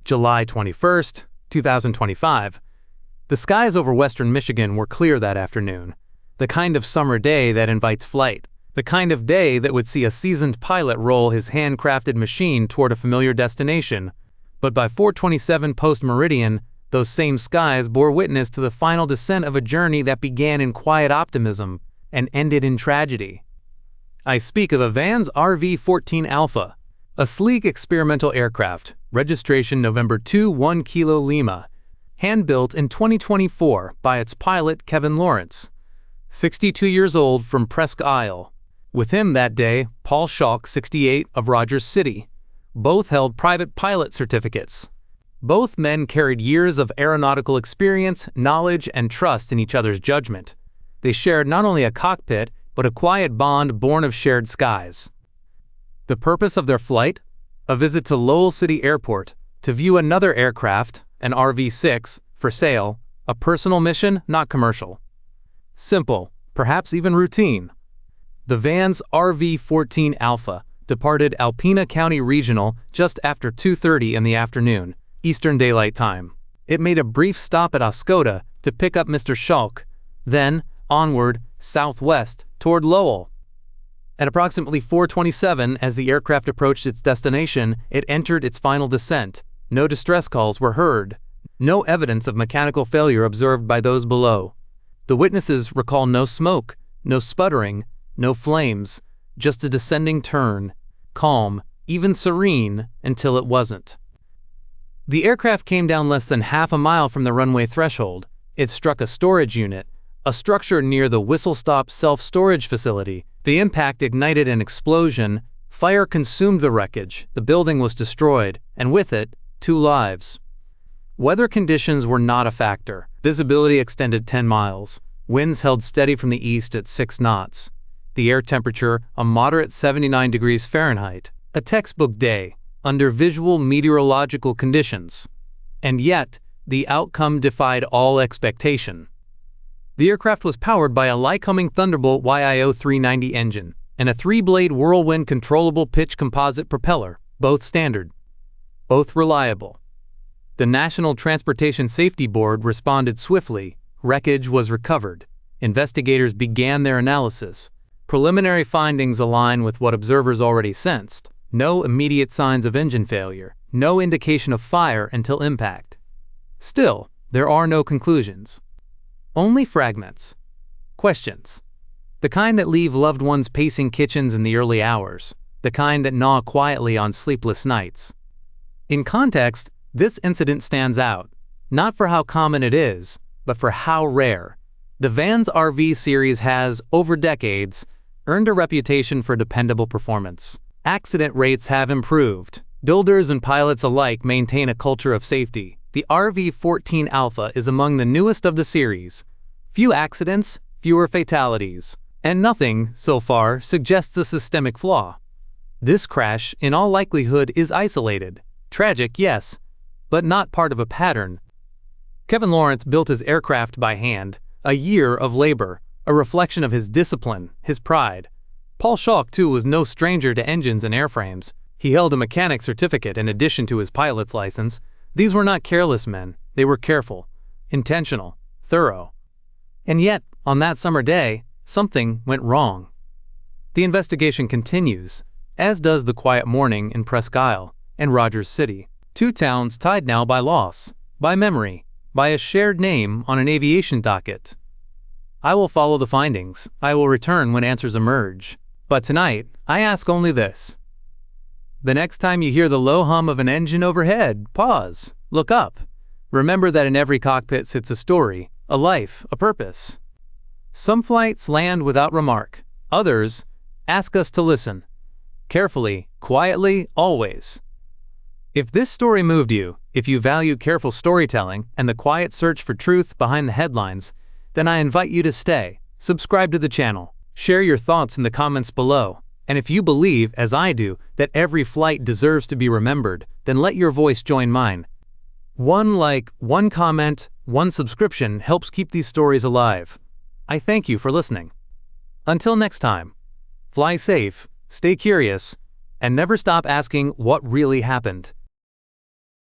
July 21st, 2025. The skies over western Michigan were clear that afternoon. The kind of summer day that invites flight. The kind of day that would see a seasoned pilot roll his handcrafted machine toward a familiar destination. But by 4:27 post-meridian, those same skies bore witness to the final descent of a journey that began in quiet optimism and ended in tragedy. I speak of a Vans RV-14 Alpha, a sleek experimental aircraft, registration November 21 Kilo Lima, hand-built in 2024 by its pilot Kevin Lawrence, 62 years old from Presque Isle. With him that day, Paul Schalk, 68, of Rogers City. Both held private pilot certificates. Both men carried years of aeronautical experience, knowledge, and trust in each other's judgment. They shared not only a cockpit, but a quiet bond born of shared skies. The purpose of their flight? A visit to Lowell City Airport to view another aircraft, an RV-6, for sale, a personal mission, not commercial. Simple, perhaps even routine. The Vans RV-14 Alpha departed Alpena County Regional just after 2:30 in the afternoon, Eastern Daylight Time. It made a brief stop at Oscoda to pick up Mr. Schalk, then onward, southwest, toward Lowell. At approximately 4:27, as the aircraft approached its destination, it entered its final descent. No distress calls were heard. No evidence of mechanical failure observed by those below. The witnesses recall no smoke, no sputtering, no flames, just a descending turn, calm, even serene, until it wasn't. The aircraft came down less than half a mile from the runway threshold. It struck a storage unit, a structure near the whistle-stop self-storage facility. The impact ignited an explosion. Fire consumed the wreckage. The building was destroyed, and with it, 2 lives. Weather conditions were not a factor. Visibility extended 10 miles. Winds held steady from the east at 6 knots. The air temperature, a moderate 79 degrees Fahrenheit. A textbook day, under visual meteorological conditions. And yet, the outcome defied all expectation. The aircraft was powered by a Lycoming Thunderbolt YIO 390 engine and a 3-blade Whirlwind controllable pitch composite propeller, both standard, both reliable. The National Transportation Safety Board responded swiftly. Wreckage was recovered. Investigators began their analysis. Preliminary findings align with what observers already sensed. No immediate signs of engine failure, no indication of fire until impact. Still, there are no conclusions. Only fragments. Questions. The kind that leave loved ones pacing kitchens in the early hours. The kind that gnaw quietly on sleepless nights. In context, this incident stands out, not for how common it is, but for how rare. The Vans RV series has, over decades, earned a reputation for dependable performance. Accident rates have improved. Builders and pilots alike maintain a culture of safety. The RV-14 Alpha is among the newest of the series. Few accidents, fewer fatalities, and nothing, so far, suggests a systemic flaw. This crash, in all likelihood, is isolated. Tragic, yes, but not part of a pattern. Kevin Lawrence built his aircraft by hand, a year of labor, a reflection of his discipline, his pride. Paul Schalk, too, was no stranger to engines and airframes. He held a mechanic certificate in addition to his pilot's license. These were not careless men. They were careful, intentional, thorough. And yet, on that summer day, something went wrong. The investigation continues, as does the quiet morning in Presque Isle and Rogers City. 2 towns tied now by loss, by memory, by a shared name on an aviation docket. I will follow the findings. I will return when answers emerge. But tonight, I ask only this. The next time you hear the low hum of an engine overhead, pause, look up. Remember that in every cockpit sits a story, a life, a purpose. Some flights land without remark. Others ask us to listen. Carefully, quietly, always. If this story moved you, if you value careful storytelling and the quiet search for truth behind the headlines, then I invite you to stay, subscribe to the channel, share your thoughts in the comments below, and if you believe, as I do, that every flight deserves to be remembered, then let your voice join mine. One like, one comment, one subscription helps keep these stories alive. I thank you for listening. Until next time, fly safe, stay curious, and never stop asking what really happened.